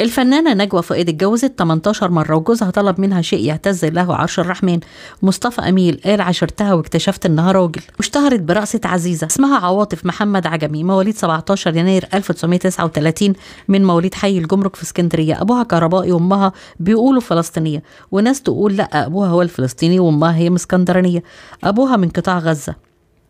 الفنانة نجوى فؤاد اتجوزت 18 مرة وجوزها طلب منها شيء يهتز له عرش الرحمن. مصطفى أميل قال عاشرتها واكتشفت إنها راجل. واشتهرت برقصة عزيزة اسمها عواطف محمد عجمي، مواليد 17 يناير 1939 من مواليد حي الجمرك في اسكندرية. أبوها كهربائي وأمها بيقولوا فلسطينية، وناس تقول لأ أبوها هو الفلسطيني وأمها هي من اسكندرانية. أبوها من قطاع غزة.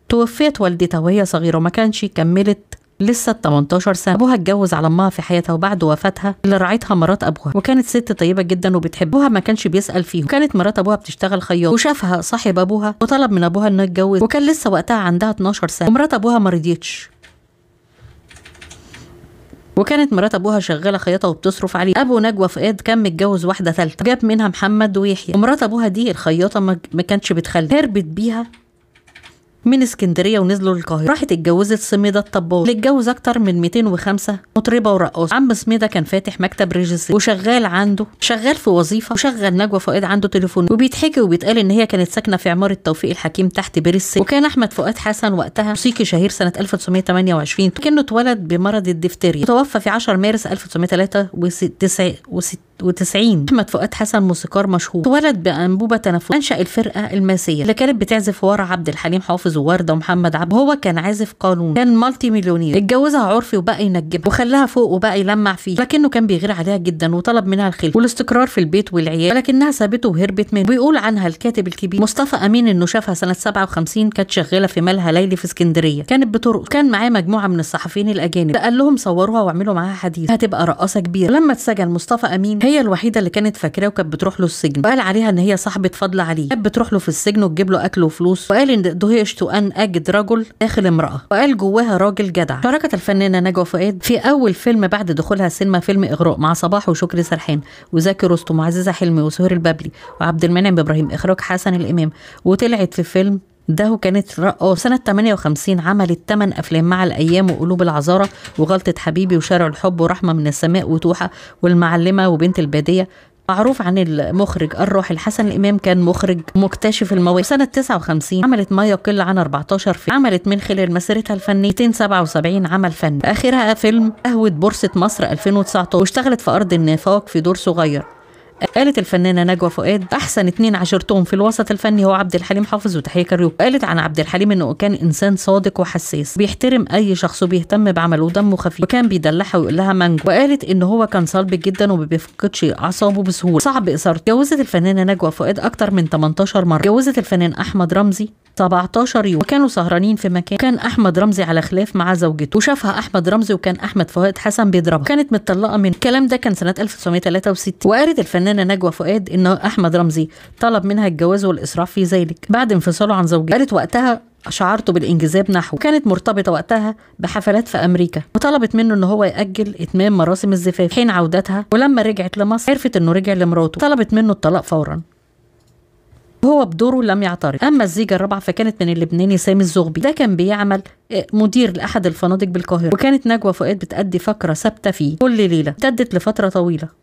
توفيت والدتها وهي صغيرة وما كانش كملت لسه 18 سنة. أبوها اتجوز على أمها في حياتها، وبعد وفاتها اللي رعتها مرات أبوها، وكانت ست طيبة جدا وبتحب أبوها، ما كانش بيسأل فيه. وكانت مرات أبوها بتشتغل خياط، وشافها صاحب أبوها وطلب من أبوها إنه يتجوز، وكان لسه وقتها عندها 12 سنة، ومرات أبوها ما رضيتش، وكانت مرات أبوها شغالة خياطة وبتصرف عليه. أبو نجوى فؤاد كان متجوز واحدة ثالثة جاب منها محمد ويحيى، ومرات أبوها دي الخياطة ما كانتش بتخلي، هربت بيها من اسكندريه ونزلوا للقاهره. راحت اتجوزت سميده الطباخ اللي اتجوز اكتر من 205 مطربه ورقاصه. عم سميده كان فاتح مكتب ريجيسير وشغال عنده، شغال في وظيفه، وشغل نجوى فؤاد عنده تليفون. وبيتحكي وبيتقال ان هي كانت ساكنه في عماره توفيق الحكيم تحت بير السن. وكان احمد فؤاد حسن وقتها موسيقي شهير سنه 1928، كانه اتولد بمرض الدفتيريا، توفى في 10 مارس 1993. احمد فؤاد حسن موسيقار مشهور، اتولد بانبوبه تنفسيه. انشا الفرقه الماسيه اللي كانت بتعزف ورا عبد الحليم حافظ ووردة ومحمد عبد. هو كان عازف قانون، كان مالتي مليونير. اتجوزها عرفي وبقى ينجبها وخلاها فوق وبقى يلمع فيه، لكنه كان بيغير عليها جدا وطلب منها الخلفه والاستقرار في البيت والعيال، ولكنها سابته وهربت منه. ويقول عنها الكاتب الكبير مصطفى امين انه شافها سنه 57 كانت شغاله في مالها ليلي في اسكندريه، كانت بترقص، كان معاه مجموعه من الصحفيين الاجانب، قال لهم صوروها واعملوا معاها حديث، هتبقى رقاصه كبيره. لما اتسجن مصطفى امين هي الوحيده اللي كانت فاكراه وكانت بتروح له السجن، وقال عليها ان هي صاحبه فضل عليه، كانت بتروح له في السجن وتجيب له اكل وفلوس، وقال ان دهشت ان اجد رجل داخل امرأة، وقال جواها راجل جدع. شاركت الفنانة نجوى فؤاد في أول فيلم بعد دخولها السينما، فيلم إغراء، مع صباح وشكري سرحان وزكي رستم وعزيزة حلمي وسهير البابلي وعبد المنعم إبراهيم، إخراج حسن الإمام. وطلعت في فيلم ده وكانت رقاصة. سنة 58 عملت 8 أفلام مع الأيام وقلوب العذارى وغلطة حبيبي وشارع الحب ورحمة من السماء وتوحة والمعلمة وبنت البادية. معروف عن المخرج الراحل حسن الإمام، كان مخرج مكتشف المواهب. سنة 59 عملت ما يقل عن 14 فيلم، عملت من خلال مسيرتها الفنية 277 عمل فني، آخرها فيلم قهوة بورصة مصر 2019، واشتغلت في أرض النفاق في دور صغير. قالت الفنانة نجوى فؤاد أحسن 2 عاشرتهم في الوسط الفني هو عبد الحليم حافظ وتحية كاريوكي. قالت عن عبد الحليم إنه كان إنسان صادق وحساس، بيحترم أي شخص وبيهتم بعمله ودمه خفيف، وكان بيدلعها ويقول لها مانجو. وقالت إنه هو كان صلب جدا وما بيفقدش أعصابه بسهولة، صعب إثارته. جوزت الفنانة نجوى فؤاد أكتر من 18 مرة. جوزت الفنان أحمد رمزي 17 يوم، وكانوا سهرانين في مكان، كان احمد رمزي على خلاف مع زوجته، وشافها احمد رمزي وكان احمد فؤاد حسن بيضربها، كانت متطلقه منه. الكلام ده كان سنه 1963. وقالت الفنانه نجوى فؤاد ان احمد رمزي طلب منها الجواز والاسراع في ذلك بعد انفصاله عن زوجته. قالت وقتها شعرته بالانجذاب نحوه، كانت مرتبطه وقتها بحفلات في امريكا، وطلبت منه ان هو ياجل اتمام مراسم الزفاف حين عودتها. ولما رجعت لمصر عرفت انه رجع لمراته، طلبت منه الطلاق فورا، هو بدوره لم يعترض. اما الزيجه الرابعه فكانت من اللبناني سامي الزغبي، ده كان بيعمل مدير لاحد الفنادق بالقاهره، وكانت نجوى فؤاد بتأدي فقره ثابته فيه كل ليله، امتدت لفتره طويله،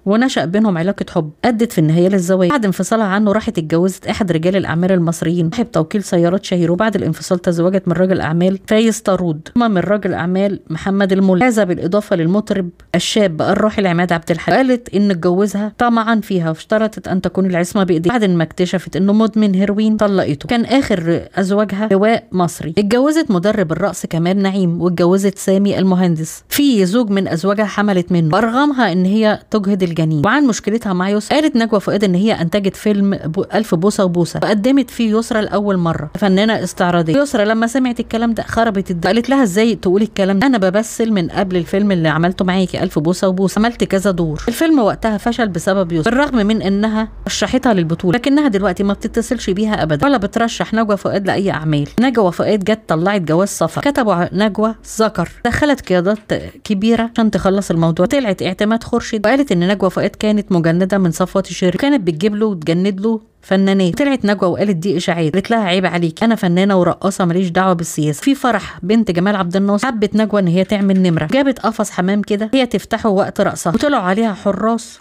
ونشأ بينهم علاقة حب أدت في النهاية للزواج. بعد انفصالها عنه راحت اتجوزت أحد رجال الأعمال المصريين صاحب توكيل سيارات شهير، وبعد الانفصال تزوجت من رجل أعمال فايز طارود، ثم من رجل أعمال محمد الملا، هذا بالإضافة للمطرب الشاب الراحل عماد عبد الحليم. قالت إن اتجوزها طمعا فيها، واشترطت أن تكون العصمة بإيديه. بعد ما اكتشفت إنه مدمن هيروين طلقته. كان آخر أزواجها لواء مصري. اتجوزت مدرب الرقص كمال نعيم، واتجوزت سامي المهندس. في زوج من أزواجها حملت منه، وأرغمها إن هي تجهد الجنين. وعن مشكلتها مع يسرا قالت نجوى فؤاد ان هي انتجت فيلم 1000 بوسه وبوسه، وقدمت فيه يسرا لاول مره فنانه استعراضيه. يسرا لما سمعت الكلام ده خربت الدنيا، قالت لها ازاي تقولي الكلام ده، انا بمثل من قبل الفيلم اللي عملته معاكي 1000 بوسه وبوسه، عملت كذا دور. الفيلم وقتها فشل بسبب يسرا، بالرغم من انها رشحتها للبطوله، لكنها دلوقتي ما بتتصلش بيها ابدا ولا بترشح نجوى فؤاد لاي اعمال. نجوى فؤاد جت طلعت جواز سفر، كتبوا نجوى ذكر، دخلت قيادات كبيره عشان تخلص الموضوع. طلعت اعتماد خورشيد وقالت ان نجوى فؤاد كانت مجنده من صفوه الشركه، كانت بتجيب له وتجند له فنانات. طلعت نجوى وقالت دي اشاعات، قالت لها عيب عليك، انا فنانه ورقاصه ماليش دعوه بالسياسه. في فرح بنت جمال عبد الناصر حبت نجوى ان هي تعمل نمره، جابت قفص حمام كده هي تفتحه وقت رقصها، وطلعوا عليها حراس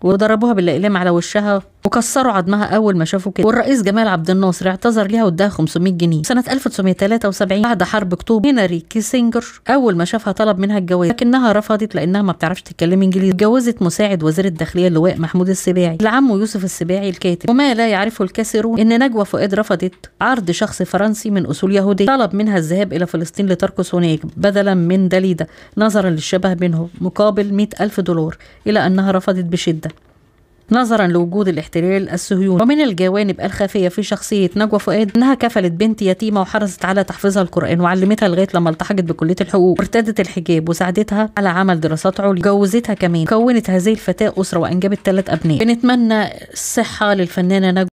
وضربوها بالاقلام على وشها وكسروا عظمها اول ما شافوا كده. والرئيس جمال عبد الناصر اعتذر ليها واداها 500 جنيه. سنه 1973 بعد حرب اكتوبر هنري كيسنجر اول ما شافها طلب منها الجواز، لكنها رفضت لانها ما بتعرفش تتكلم انجليزي. اتجوزت مساعد وزير الداخليه اللواء محمود السباعي لعمه يوسف السباعي الكاتب. وما لا يعرفه الكثيرون ان نجوى فؤاد رفضت عرض شخص فرنسي من اصول يهوديه طلب منها الذهاب الى فلسطين لترقص هناك بدلا من داليدا نظرا للشبه بينهم مقابل 100,000 دولار، الا انها رفضت بشده نظرا لوجود الاحتلال الصهيوني. ومن الجوانب الخفيه في شخصيه نجوى فؤاد انها كفلت بنت يتيمه وحرصت على تحفيظها القران وعلمتها لغايه لما التحقت بكليه الحقوق وارتدت الحجاب وساعدتها على عمل دراسات عليا. جوزتها كمان. كونت هذه الفتاه اسره وانجبت 3 ابناء. بنتمنى الصحه للفنانه نجوى